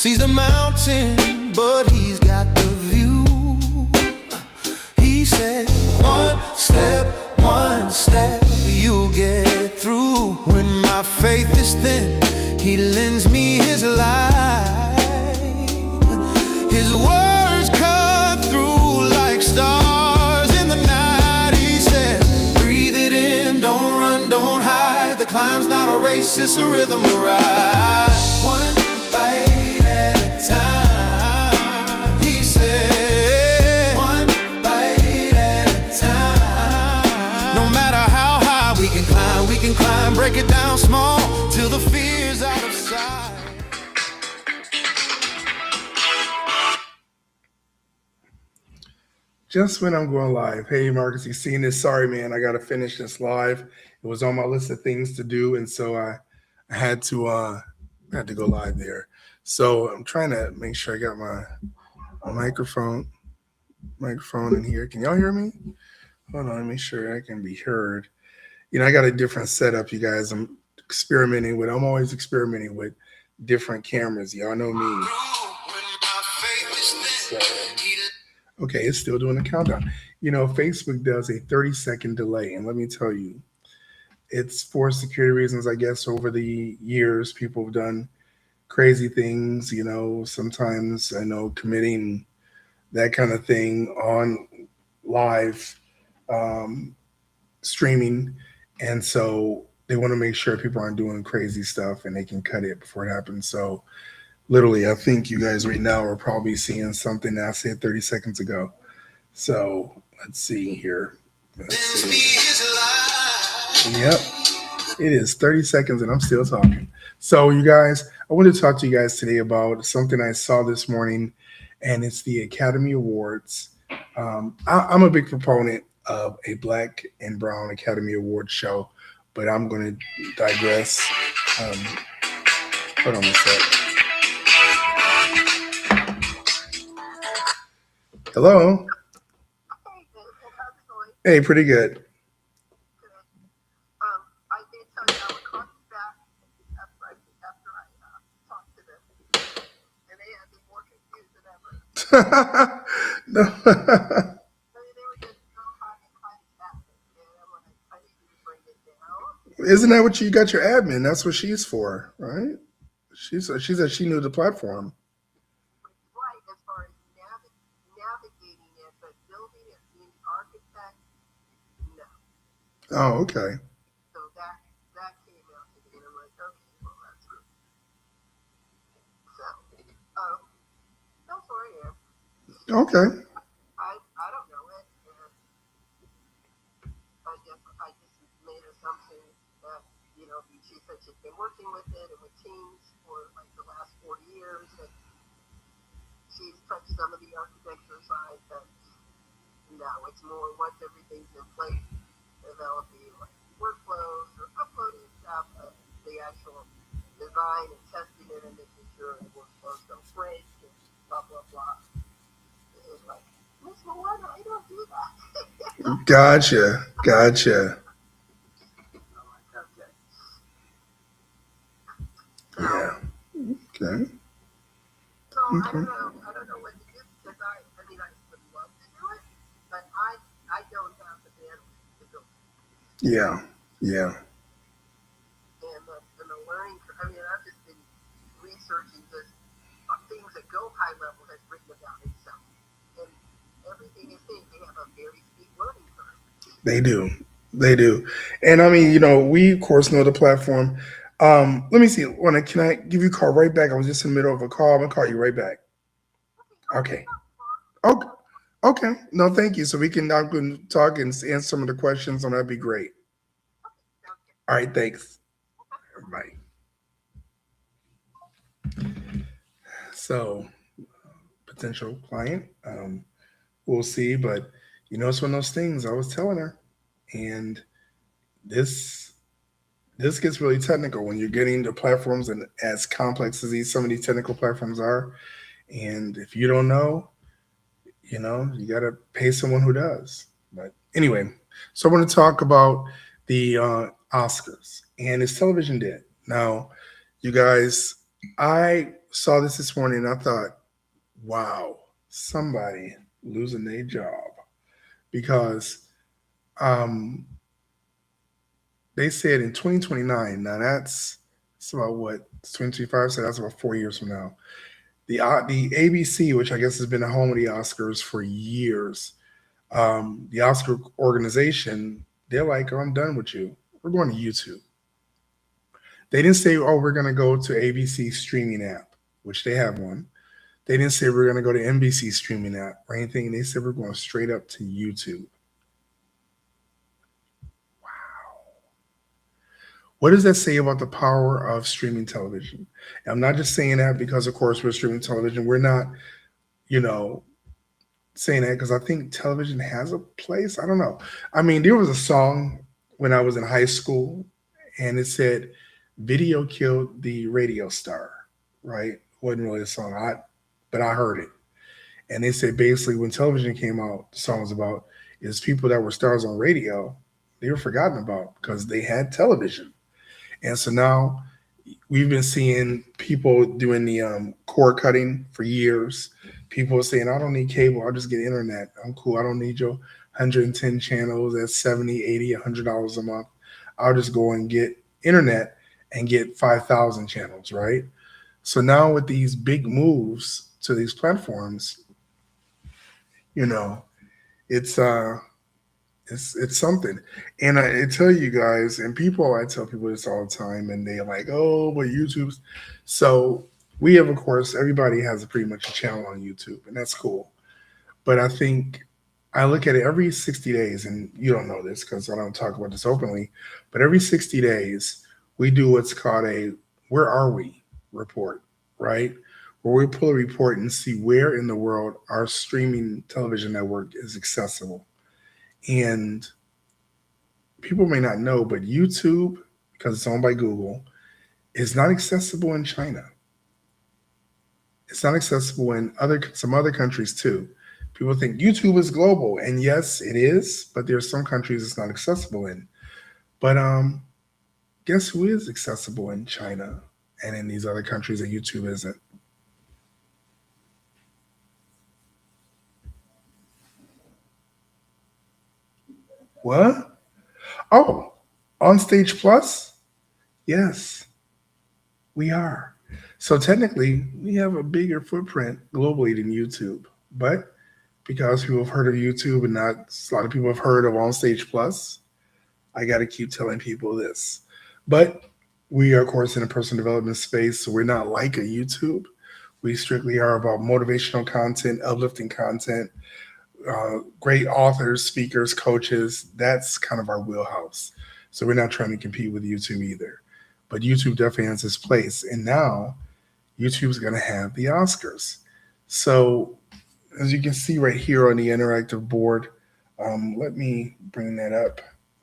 sees the mountain, but he's got the view. He said, one step, you'll get through. When my faith is thin, he lends me his light. His words cut through like stars in the night. He said, breathe it in, don't run, don't hide. The climb's not a race, it's a rhythm to ride. One bite at a time, he said. One bite at a time. No matter how high we can climb, break it down small till the fear's out of sight. Just when I'm going live. Hey, Marcus, you seen this? Sorry, man. I got to finish this live. It was on my list of things to do, and so I had to go live there. So I'm trying to make sure I got my microphone in here. Can y'all hear me? Hold on, let me make sure I can be heard. You know, I got a different setup, you guys. I'm always experimenting with different cameras. Y'all know me. So, okay, it's still doing the countdown. You know, Facebook does a 30-second delay. And let me tell you, it's for security reasons, I guess. Over the years, people have done crazy things, you know, sometimes I know committing that kind of thing on live streaming. And so they want to make sure people aren't doing crazy stuff and they can cut it before it happens. So literally, I think you guys right now are probably seeing something that I said 30 seconds ago. So let's see here. Let's see. Yep. It is 30 seconds and I'm still talking. So you guys, I want to talk to you guys today about something I saw this morning, and it's the Academy Awards. I'm a big proponent of a Black and Brown Academy Award show, but I'm going to digress. Hold on a sec. Hello. Hey, pretty good. I did tell you I would call you back after I talked to them, and they had me more confused than ever. No. I mean, they were just so high and high and I'm like, I need you to bring it down. Isn't that what you got your admin? That's what she's for, right? She said she knew the platform. Right, as far as navigating it, but building it, being the architect, no. Oh, okay. So that came out to me, and I'm like, okay, well, that's good. So, that's where I am. Okay. I don't know it, and I just made assumptions that, you know, she said she's been working with it and with teams for like the last 40 years, and she's touched some of the architecture side, but no, it's more once everything's in place, developing like workflows or uploading stuff, the actual design and testing it and making sure the workflows don't break and blah, blah, blah. It's like, Miss Milana, I don't do that. Gotcha. I'm like, okay. Yeah. Okay. So I don't know what to do, because I mean, I would love to do it, but I don't have the bandwidth to do it. Yeah. And the learning, I mean, I've just been researching just things that Go High Level has written about itself. And everything is saying they have a very steep learning curve. They do. And I mean, you know, we of course know the platform. Let me see. Can I give you a call right back? I was just in the middle of a call. I'm gonna call you right back. Okay. Okay. No, thank you. So we can now talk and answer some of the questions, and that'd be great. All right, thanks. Bye. So, potential client, we'll see. But you know, it's one of those things. I was telling her, and this gets really technical when you're getting into platforms and as complex as some of these technical platforms are. And if you don't know, you know, you got to pay someone who does. But anyway, so I want to talk about the Oscars, and it's television dead. Now, you guys, I saw this morning and I thought, wow, somebody losing their job because um, they said in 2029. Now that's about what 2025. So that's about 4 years from now. The ABC, which I guess has been the home of the Oscars for years, the Oscar organization, they're like, oh, I'm done with you. We're going to YouTube. They didn't say, oh, we're going to go to ABC streaming app, which they have one. They didn't say we're going to go to NBC streaming app or anything. They said we're going straight up to YouTube. What does that say about the power of streaming television? And I'm not just saying that because, of course, we're streaming television. We're not, you know, saying that because I think television has a place. I don't know. I mean, there was a song when I was in high school, and it said, "Video killed the radio star." Right? Wasn't really a song, but I heard it, and they said basically when television came out, the song was about is people that were stars on radio, they were forgotten about because they had television, and so now we've been seeing people doing the cord cutting for years. People are saying, I don't need cable. I'll just get internet. I'm cool. I don't need your 110 channels at 70, 80, $100 a month. I'll just go and get internet and get 5,000 channels, right? So now with these big moves to these platforms, you know, it's it's something. And I tell you guys, and people, I tell people this all the time, and they're like, oh, but YouTube's. So we have, of course, everybody has a pretty much a channel on YouTube, and that's cool. But I think I look at it every 60 days, and you don't know this because I don't talk about this openly, but every 60 days, we do what's called a where are we report, right? Where we pull a report and see where in the world our streaming television network is accessible. And people may not know, but YouTube, because it's owned by Google, is not accessible in China. It's not accessible in other some other countries too. People think YouTube is global, and yes, it is, but there's some countries it's not accessible in. But guess who is accessible in China and in these other countries that YouTube isn't? What? Oh, on Stage Plus? Yes, we are. So technically, we have a bigger footprint globally than YouTube. But because people have heard of YouTube and not a lot of people have heard of On Stage Plus, I got to keep telling people this. But we are, of course, in a personal development space, so we're not like a YouTube. We strictly are about motivational content, uplifting content, great authors, speakers, coaches. That's kind of our wheelhouse. So we're not trying to compete with YouTube either. But YouTube definitely has its place. And now YouTube's going to have the Oscars. So as you can see right here on the interactive board, let me bring that up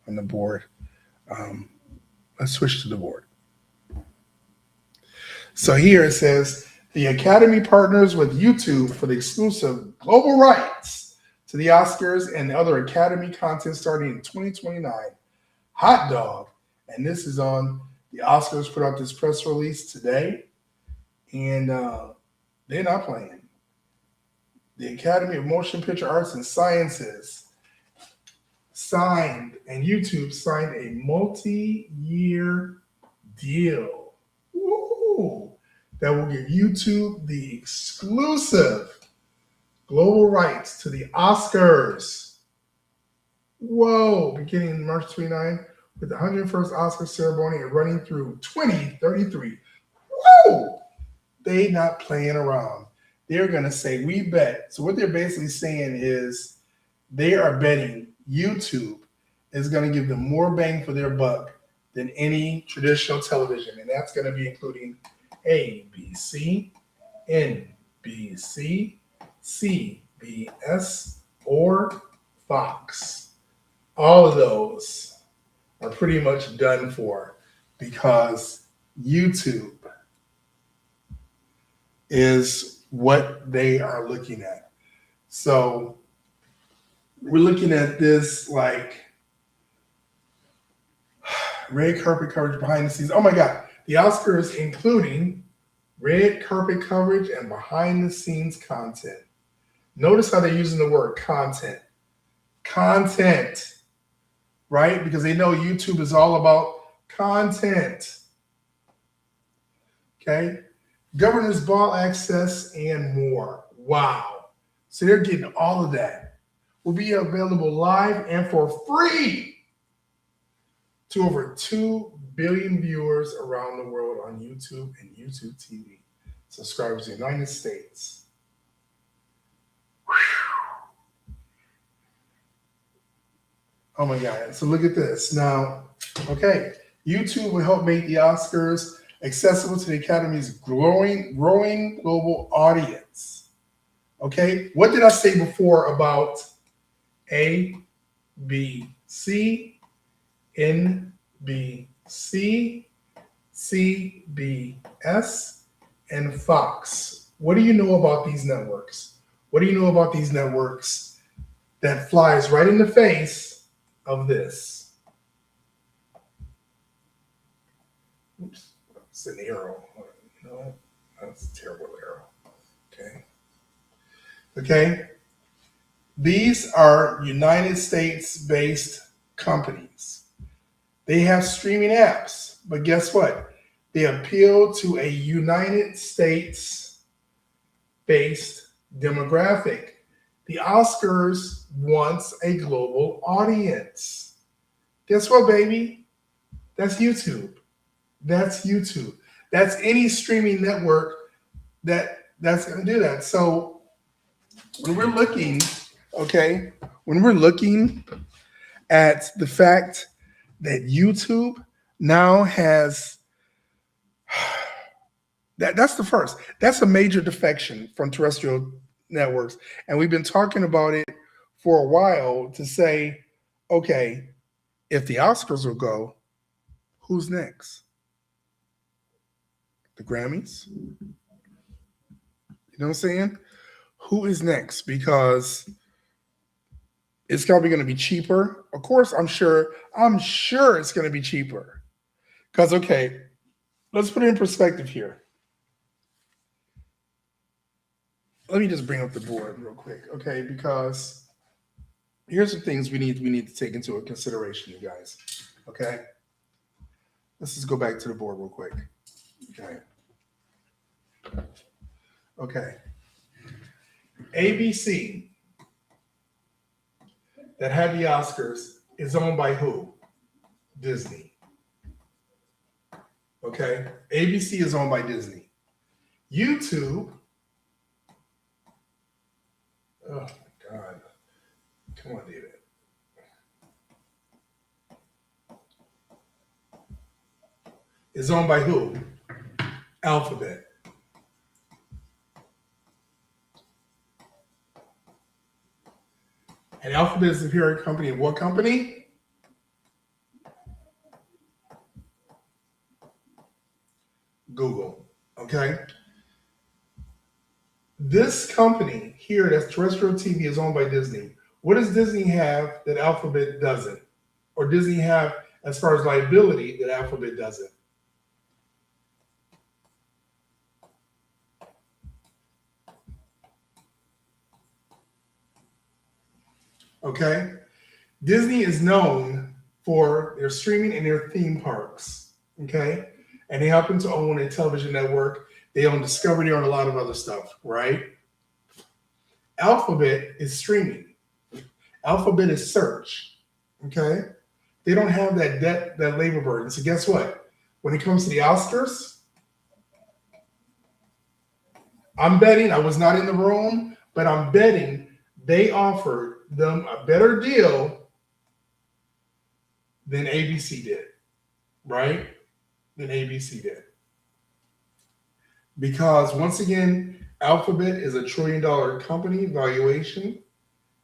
on the board. Um, let's switch to the board. So here it says the Academy partners with YouTube for the exclusive global rights to the Oscars and other Academy content starting in 2029. Hot dog. And this is on the Oscars put out this press release today. And they're not playing. The Academy of Motion Picture Arts and Sciences signed, and YouTube signed a multi-year deal. Woo! That will give YouTube the exclusive global rights to the Oscars. Whoa! Beginning March 29 with the 101st Oscar ceremony and running through 2033. Whoa! They not playing around. They're going to say, we bet. So what they're basically saying is they are betting YouTube is going to give them more bang for their buck than any traditional television. And that's going to be including ABC, NBC, CBS, or Fox. All of those are pretty much done for because YouTube is what they are looking at. So we're looking at this like red carpet coverage behind the scenes. Oh my God. The Oscars, including red carpet coverage, and behind the scenes content. Notice how they're using the word content. Content, right? Because they know YouTube is all about content. Okay? Governor's ball access and more. Wow. So they're getting all of that. Will be available live and for free to over 2 billion viewers around the world on YouTube and YouTube TV. Subscribers in the United States. Whew. Oh my God. So look at this. Now, okay, YouTube will help make the Oscars accessible to the Academy's growing global audience. Okay, what did I say before about A, B, C, NBC, CBS, and Fox? What do you know about these networks? What do you know about these networks that flies right in the face of this? Oops, it's an arrow. You know, that's a terrible arrow. Okay. Okay. These are United States-based companies. They have streaming apps, but guess what? They appeal to a United States-based demographic. The Oscars wants a global audience. Guess what, baby? That's YouTube. That's YouTube. That's any streaming network that's going to do that. So when we're looking, okay, when we're looking at the fact that YouTube now has that's the first. That's a major defection from terrestrial networks. And we've been talking about it for a while to say, okay, if the Oscars will go, who's next? The Grammys? You know what I'm saying? Who is next? Because it's probably going to be cheaper. Of course, I'm sure it's going to be cheaper. Because, okay, let's put it in perspective here. Let me just bring up the board real quick, okay? Because here's the things we need to take into consideration, you guys. Okay? Let's just go back to the board real quick. Okay. Okay. ABC that had the Oscars is owned by who? Disney. Okay? ABC is owned by Disney. YouTube. Oh my God. Come on, David. Is owned by who? Alphabet. And Alphabet is the parent company of what company? Google. Okay? This company here, that's terrestrial TV, is owned by Disney. What does Disney have that Alphabet doesn't? Or Disney have as far as liability that Alphabet doesn't? Okay? Disney is known for their streaming and their theme parks. Okay? And they happen to own a television network. They own Discovery, they own a lot of other stuff, right? Alphabet is streaming. Alphabet is search. Okay? They don't have that labor burden. So guess what? When it comes to the Oscars, I'm betting, I was not in the room, but I'm betting they offered them a better deal than ABC did, right? Than ABC did. Because once again, Alphabet is $1 trillion company valuation,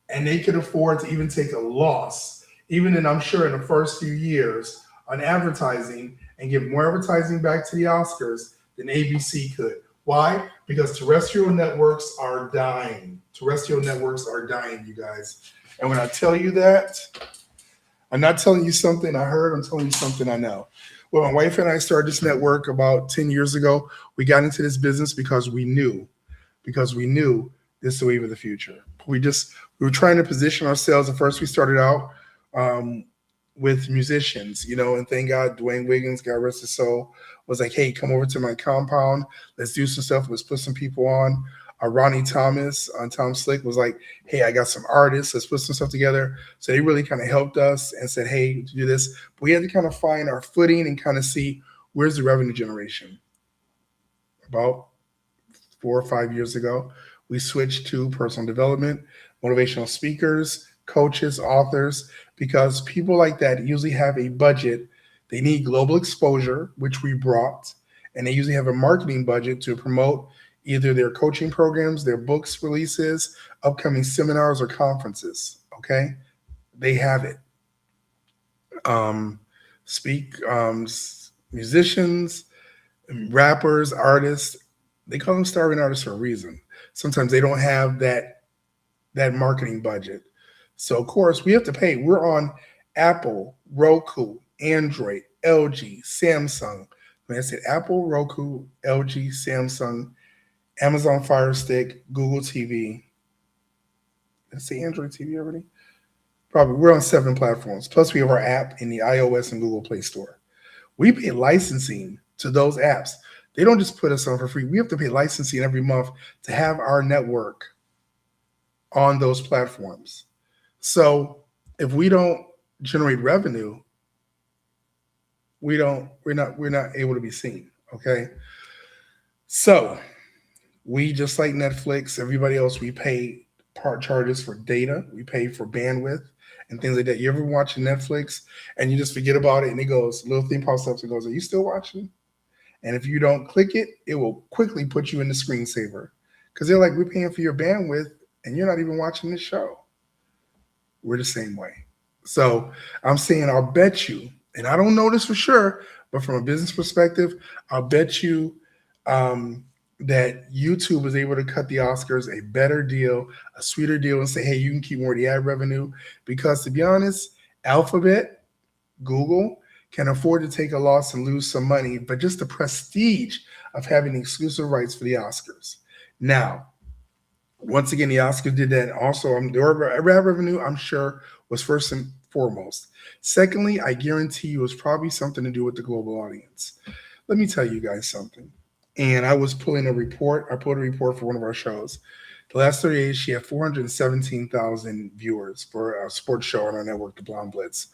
and they could afford to even take a loss, even in, I'm sure, in the first few years on advertising and give more advertising back to the Oscars than ABC could. Why? Because terrestrial networks are dying. Terrestrial networks are dying, you guys. And when I tell you that, I'm not telling you something I heard, I'm telling you something I know. Well, my wife and I started this network about 10 years ago. We got into this business because we knew this is the wave of the future. We were trying to position ourselves. At first, we started out um, with musicians, and thank God Dwayne Wiggins, God rest his soul, was like, "Hey, come over to my compound. Let's do some stuff. Let's put some people on." Ronnie Thomas on Tom Slick was like, "Hey, I got some artists. Let's put some stuff together." So they really kind of helped us and said, "Hey, do this." But we had to kind of find our footing and kind of see where's the revenue generation. About 4 or 5 years ago, we switched to personal development, motivational speakers, coaches, authors, because people like that usually have a budget. They need global exposure, which we brought, and they usually have a marketing budget to promote either their coaching programs, their books releases, upcoming seminars, or conferences. Okay, they have it. Um, speak musicians, rappers, artists, they call them starving artists for a reason. Sometimes they don't have that marketing budget. So of course we have to pay. We're on Apple, Roku, Android, LG, Samsung. When I said Apple, Roku, LG, Samsung, Amazon Fire Stick, Google TV. Did I say Android TV already? Probably. We're on 7 platforms. Plus we have our app in the iOS and Google Play Store. We pay licensing to those apps. They don't just put us on for free. We have to pay licensing every month to have our network on those platforms. So if we don't generate revenue, we're not able to be seen. Okay. So we, just like Netflix, everybody else, we pay part charges for data, we pay for bandwidth and things like that. You ever watch Netflix and you just forget about it and it goes, a little thing pops up and goes, "Are you still watching?" And if you don't click it, it will quickly put you in the screensaver because they're like, "We're paying for your bandwidth and you're not even watching this show." We're the same way. So I'm saying, I'll bet you, and I don't know this for sure, but from a business perspective, I'll bet you um, that YouTube was able to cut the Oscars a better deal, a sweeter deal, and say, "Hey, you can keep more of the ad revenue." Because to be honest, Alphabet, Google can afford to take a loss and lose some money, but just the prestige of having exclusive rights for the Oscars. Now, once again, the Oscars did that. Also, their ad revenue, I'm sure, was first and foremost. Secondly, I guarantee you, it was probably something to do with the global audience. Let me tell you guys something. And I was pulling a report. I pulled a report for one of our shows. The last 30 days, she had 417,000 viewers for a sports show on our network, The Blonde Blitz.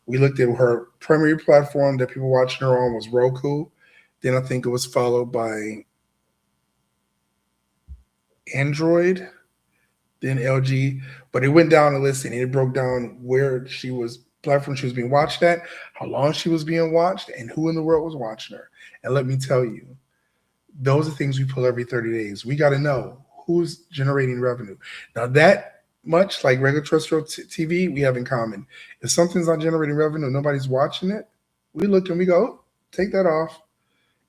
We looked at her primary platform that people watching her on was Roku. Then I think it was followed by Android, then LG, but it went down the list and it broke down where platform she was being watched at, how long she was being watched, and who in the world was watching her. And let me tell you, those are things we pull every 30 days. We got to know who's generating revenue. Now, that much like regular terrestrial TV, we have in common. If something's not generating revenue, nobody's watching it, we look and we go, "Oh, take that off."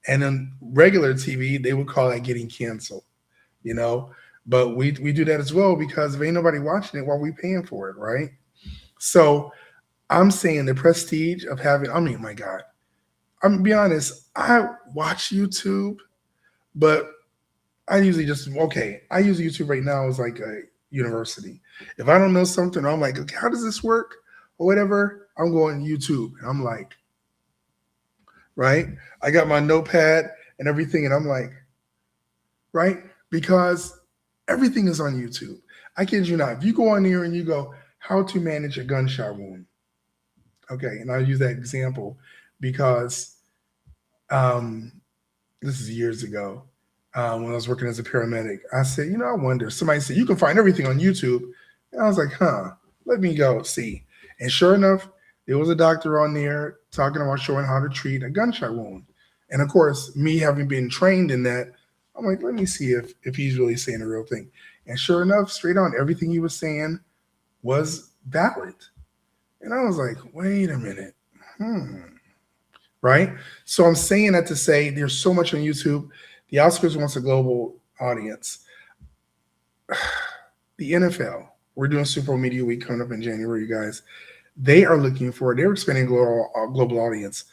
And then regular TV, they would call that getting canceled, you know. But we do that as well because if ain't nobody watching it, why are we paying for it, right? So I'm saying the prestige of having, I mean, my God, I'm gonna be honest, I watch YouTube, but I usually I use YouTube right now as like a university. If I don't know something, I'm like, "Okay, how does this work?" or whatever, I'm going to YouTube. And I'm like, right? I got my notepad and everything, and I'm like, right? Because everything is on YouTube. I kid you not. If you go on here and you go, "How to manage a gunshot wound." Okay, and I'll use that example because um, this is years ago when I was working as a paramedic. I said, I wonder. Somebody said, "You can find everything on YouTube." And I was like, let me go see. And sure enough, there was a doctor on there talking about showing how to treat a gunshot wound. And of course, me having been trained in that, I'm like, let me see if he's really saying the real thing. And sure enough, straight on, everything he was saying was valid. And I was like, wait a minute. Right? So I'm saying that to say there's so much on YouTube. The Oscars wants a global audience. The NFL, we're doing Super Bowl Media Week coming up in January, you guys. They are looking for, they're expanding global audience.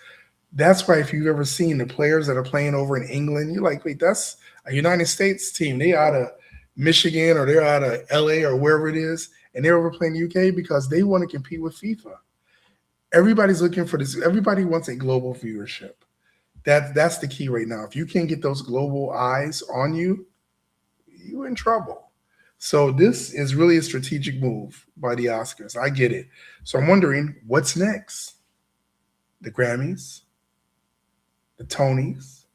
That's why if you've ever seen the players that are playing over in England, you're like, wait, that's a United States team. They out of Michigan or they're out of LA or wherever it is, and they're over playing UK because they want to compete with FIFA. Everybody's looking for this. Everybody wants a global viewership. That's the key right now. If you can't get those global eyes on you, you're in trouble. So this is really a strategic move by the Oscars. I get it. So I'm wondering what's next? The Grammys, the Tonys,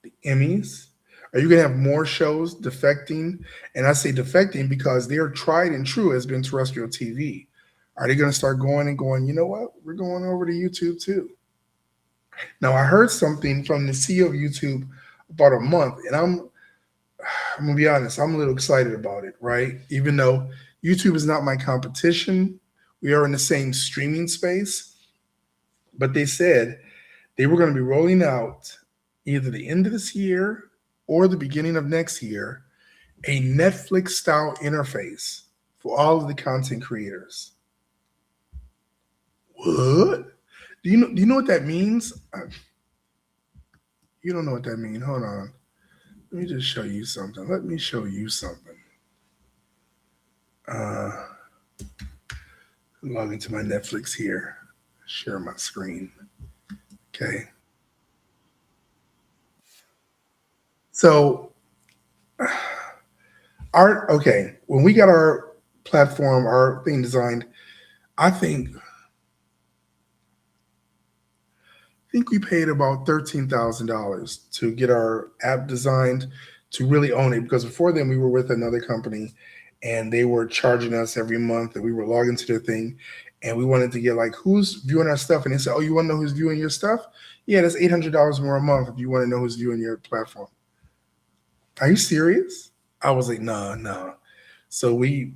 the Emmys. Are you going to have more shows defecting? And I say defecting because they're tried and true has been terrestrial TV. Are they going to start going and going, you know what? We're going over to YouTube too. Now, I heard something from the CEO of YouTube about a month, and I'm gonna be honest, I'm a little excited about it, right? Even though YouTube is not my competition, we are in the same streaming space. But they said they were going to be rolling out either the end of this year or the beginning of next year a Netflix style interface for all of the content creators. What? Do you know what that means? You don't know what that means. Hold on. Let me just show you something. Let me show you something. Uh, Log into my Netflix here. Share my screen. Okay. So, when we got our platform, our thing designed, I think we paid about $13,000 to get our app designed to really own it. Because before then, we were with another company, and they were charging us every month, and we were logging to their thing, and we wanted to get like who's viewing our stuff, and they said, "Oh, you want to know who's viewing your stuff? Yeah, that's $800 more a month if you want to know who's viewing your platform." Are you serious? I was like, nah, nah. So we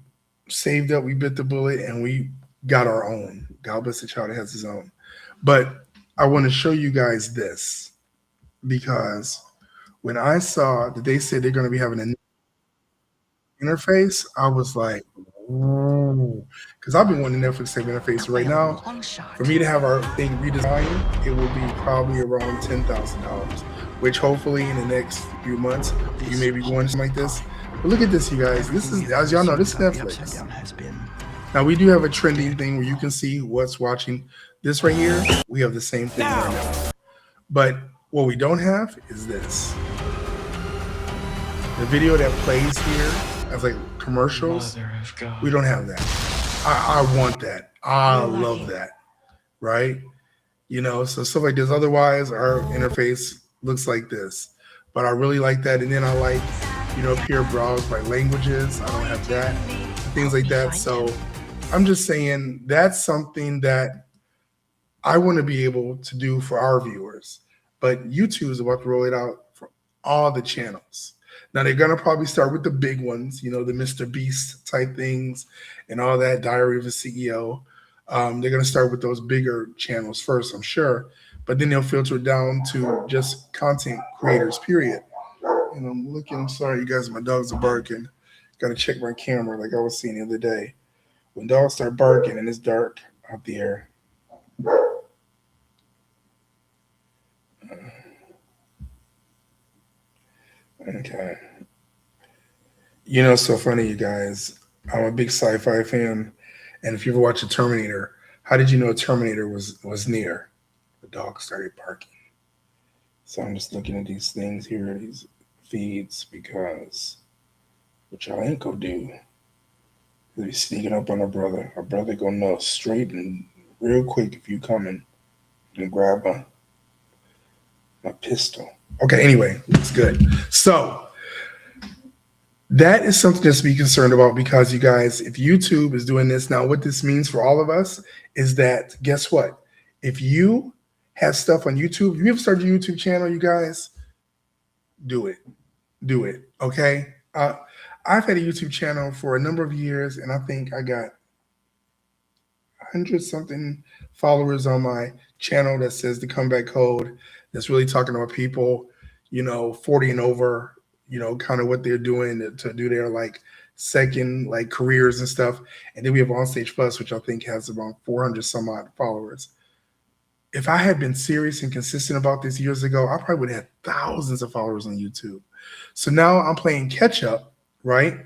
saved up, we bit the bullet, and we got our own. God bless the child that has his own. But I want to show you guys this because when I saw that they said they're going to be having an interface, I was like, ooh, because I've been wanting Netflix to have an interface right now. For me to have our thing redesigned, it will be probably around $10,000, which hopefully in the next few months we may be going something like this. But look at this, you guys. This is, as y'all know, this is Netflix. Now we do have a trending thing where you can see what's watching. This right here, we have the same thing right now. But what we don't have is this. The video that plays here as like commercials, we don't have that. I want that. I love that. Right? You know, so stuff like this. Otherwise, our interface looks like this. But I really like that. And then I like, up here browse by languages. I don't have that. Things like that. So I'm just saying that's something that I want to be able to do for our viewers. But YouTube is about to roll it out for all the channels. Now they're gonna probably start with the big ones, the Mr. Beast type things and all that, Diary of a CEO. They're gonna start with those bigger channels first, I'm sure, but then they'll filter it down to just content creators, period. And I'm sorry, you guys, my dogs are barking. Gotta check my camera like I was seeing the other day. When dogs start barking and it's dark out there. Okay. It's so funny, you guys. I'm a big sci-fi fan, and if you ever watched Terminator, how did you know Terminator was near? The dog started barking. So I'm just looking at these things here, these feeds, because what y'all ain't gonna do is be sneaking up on our brother. Our brother gonna know straight and real quick if you coming and grab my pistol. Okay, anyway, it's good. So that is something just to be concerned about because you guys, if YouTube is doing this now, what this means for all of us is that guess what? If you have stuff on YouTube, if you have started a YouTube channel, you guys, do it. Do it. Okay. I've had a YouTube channel for a number of years, and I think I got 100 something followers on my channel that says the comeback code. That's really talking about people, 40 and over, kind of what they're doing to do their like second like careers and stuff. And then we have Onstage Plus, which I think has around 400 some odd followers. If I had been serious and consistent about this years ago, I probably would have had thousands of followers on YouTube. So now I'm playing catch up, right?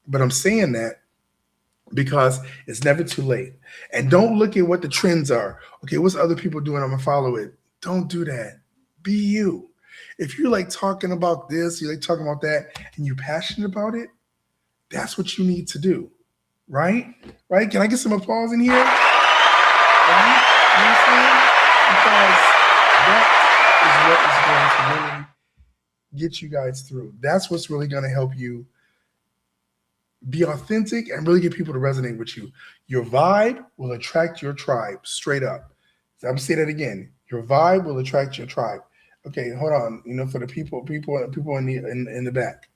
But I'm saying that because it's never too late. And don't look at what the trends are. Okay, what's other people doing? I'm gonna follow it. Don't do that. Be you. If you're like talking about this, you like talking about that, and you're passionate about it, that's what you need to do. Right? Right? Can I get some applause in here? Right? You know what I'm saying? Because that is what is going to really get you guys through. That's what's really going to help you be authentic and really get people to resonate with you. Your vibe will attract your tribe, straight up. So I'm gonna say that again. Your vibe will attract your tribe. Okay, hold on. You know, for the people in the back.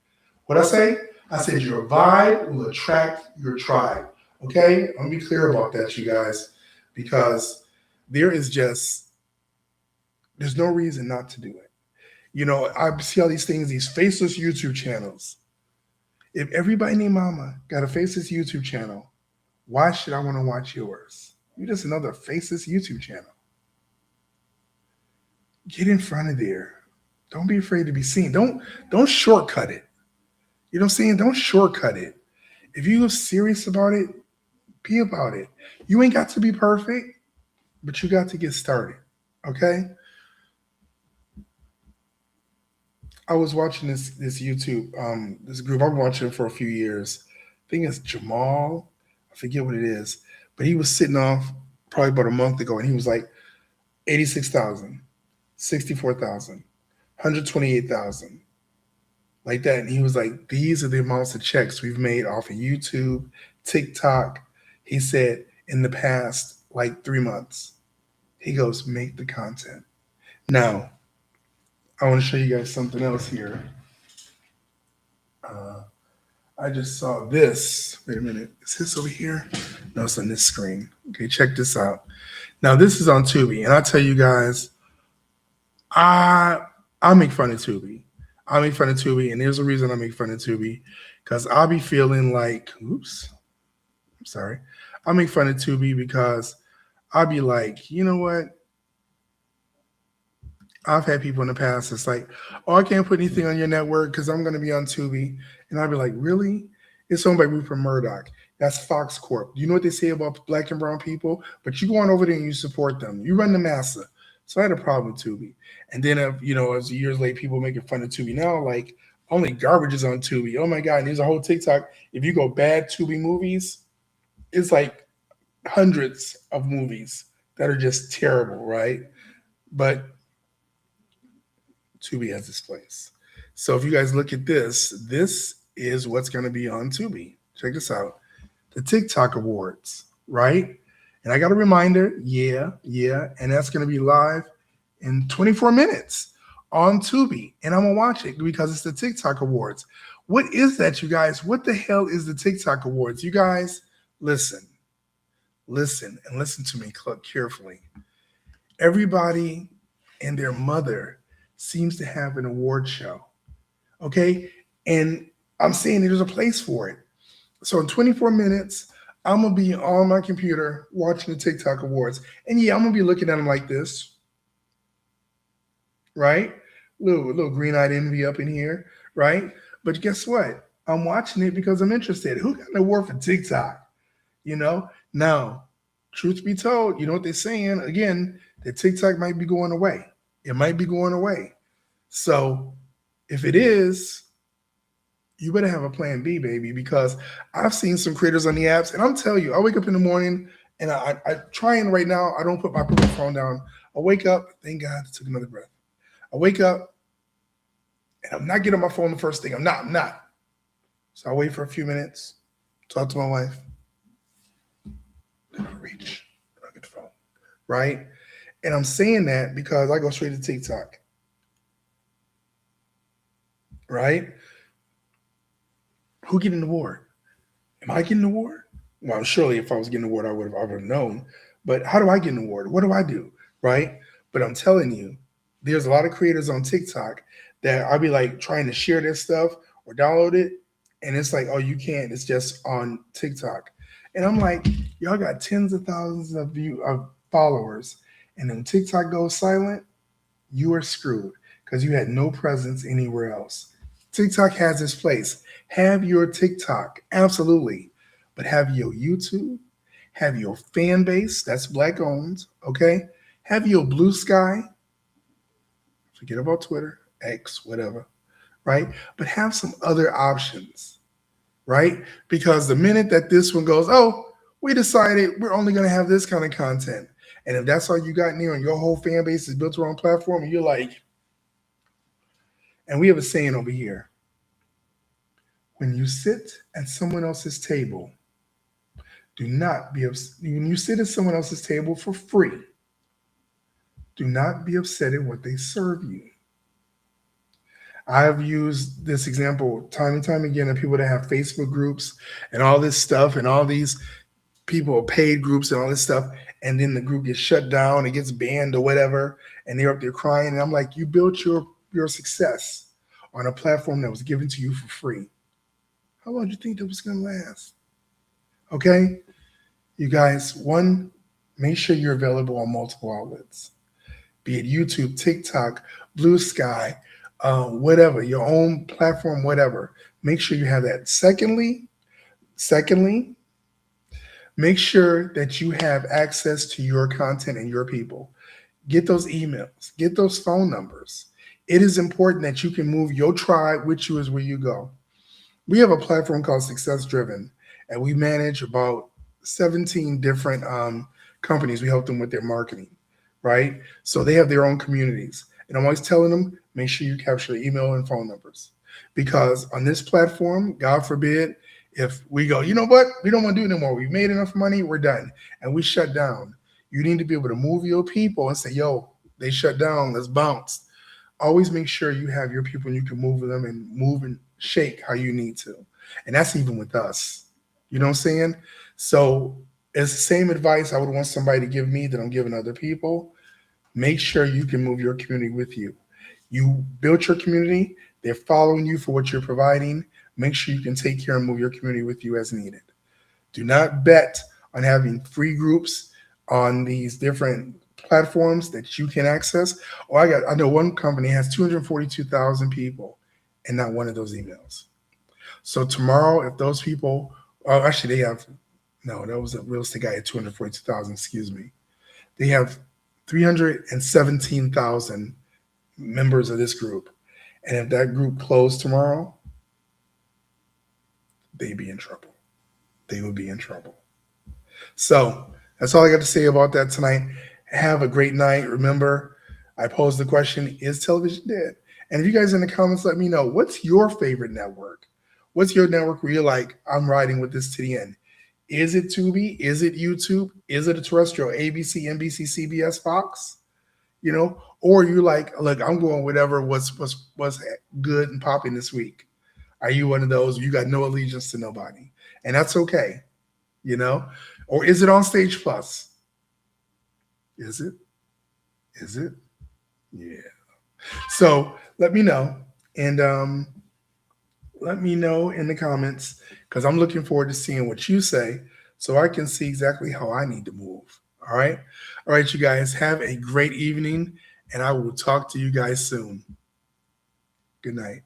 What I say? I said your vibe will attract your tribe. Okay, I'm gonna be clear about that, you guys, because there is just there's no reason not to do it. You know, I see all these things, these faceless YouTube channels. If everybody named Mama got a faceless YouTube channel, why should I want to watch yours? You're just another faceless YouTube channel. Get in front of there. Don't be afraid to be seen. Don't shortcut it. You know what I'm saying? Don't shortcut it. If you're serious about it, be about it. You ain't got to be perfect, but you got to get started. Okay? I was watching this YouTube this group. I've been watching it for a few years. I think it's Jamal. I forget what it is, but he was sitting off probably about a month ago, and he was like 86,000, 64,000, 128,000, like that. And he was like, "These are the amounts of checks we've made off of YouTube, TikTok." He said in the past like 3 months. He goes, "Make the content." Now, I want to show you guys something else here. I just saw this. Wait a minute. Is this over here? No, it's on this screen. Okay, check this out. Now, this is on Tubi. And I tell you guys, I make fun of Tubi. I make fun of Tubi. And there's a reason I make fun of Tubi. Because I'll be feeling like, oops, I'm sorry. I make fun of Tubi because I'll be like, you know what? I've had people in the past that's like, "Oh, I can't put anything on your network because I'm going to be on Tubi." And I'd be like, "Really? It's owned by Rupert Murdoch. That's Fox Corp. You know what they say about black and brown people? But you go on over there and you support them. You run the massa." So I had a problem with Tubi. And then, as years later, people making fun of Tubi now, like, only garbage is on Tubi. Oh my God. And there's a whole TikTok. If you go bad Tubi movies, it's like hundreds of movies that are just terrible, right? But Tubi has this place. So if you guys look at this, this is what's going to be on Tubi. Check this out. The TikTok Awards, right? And I got a reminder, yeah. And that's going to be live in 24 minutes on Tubi. And I'm going to watch it because it's the TikTok Awards. What is that, you guys? What the hell is the TikTok Awards? You guys, listen, and listen to me carefully. Everybody and their mother seems to have an award show. Okay? And I'm saying there's a place for it. So in 24 minutes, I'm going to be on my computer watching the TikTok Awards. And yeah, I'm going to be looking at them like this. Right? Little green-eyed envy up in here. Right? But guess what? I'm watching it because I'm interested. Who got an award for TikTok? Now, truth be told, you know what they're saying? Again, that TikTok might be going away. It might be going away. So if it is, you better have a plan B, baby, because I've seen some creators on the apps, and I'm telling you, I wake up in the morning and I try and right now, I don't put my phone down. I wake up, thank God I took another breath. I wake up and I'm not getting on my phone the first thing. I'm not. So I wait for a few minutes, talk to my wife, then I reach, I get the phone, right? And I'm saying that because I go straight to TikTok. Right? Who getting an award? Am I getting an award? Well, surely if I was getting an award, I would have known. But how do I get an award? What do I do? Right? But I'm telling you, there's a lot of creators on TikTok that I'll be like trying to share their stuff or download it. And it's like, oh, you can't. It's just on TikTok. And I'm like, y'all got tens of thousands of followers, and then TikTok goes silent, you are screwed because you had no presence anywhere else. TikTok has its place. Have your TikTok, absolutely, but have your YouTube, have your fan base that's black owned, okay? Have your blue sky, forget about Twitter, X, whatever, right? But have some other options, right? Because the minute that this one goes, oh, we decided we're only going to have this kind of content. And if that's all you got in there and your whole fan base is built around platform, and you're like, and we have a saying over here, when you sit at someone else's table, do not be when you sit at someone else's table for free, do not be upset at what they serve you. I've used this example time and time again of people that have Facebook groups and all this stuff and all these people paid groups and all this stuff, and then the group gets shut down, it gets banned or whatever, and they're up there crying. And I'm like, you built your success on a platform that was given to you for free. How long do you think that was going to last? Okay, you guys, one, make sure you're available on multiple outlets, be it YouTube, TikTok, Blue Sky, whatever, your own platform, whatever. Make sure you have that. Secondly, make sure that you have access to your content and your people. Get those emails, get those phone numbers. It is important that you can move your tribe with you as where you go. We have a platform called Success Driven, and we manage about 17 different companies. We help them with their marketing, right? So they have their own communities. And I'm always telling them, make sure you capture the email and phone numbers. Because on this platform, God forbid, if we go, you know what, we don't want to do it anymore. We've made enough money, we're done. And we shut down. You need to be able to move your people and say, yo, they shut down, let's bounce. Always make sure you have your people and you can move them and move and shake how you need to. And that's even with us. You know what I'm saying? So it's the same advice I would want somebody to give me that I'm giving other people. Make sure you can move your community with you. You built your community, they're following you for what you're providing. Make sure you can take care and move your community with you as needed. Do not bet on having free groups on these different platforms that you can access. Oh, I know one company has 242,000 people and not one of those emails. So tomorrow, if those people, oh, actually they have, no, that was a real estate guy at 242,000, excuse me. They have 317,000 members of this group. And if that group closed tomorrow, they'd be in trouble. They would be in trouble. So that's all I got to say about that tonight. Have a great night. Remember, I posed the question, is television dead? And if you guys in the comments, let me know, what's your favorite network? What's your network where you're like, I'm riding with this to the end? Is it Tubi? Is it YouTube? Is it a terrestrial, ABC, NBC, CBS, Fox? You know, or you like, look, I'm going whatever was good and popping this week. Are you one of those? You got no allegiance to nobody, and that's okay, you know? Or is it on Stage Plus? Is it? Is it? Yeah. So let me know, and let me know in the comments because I'm looking forward to seeing what you say so I can see exactly how I need to move. All right. All right, you guys have a great evening, and I will talk to you guys soon. Good night.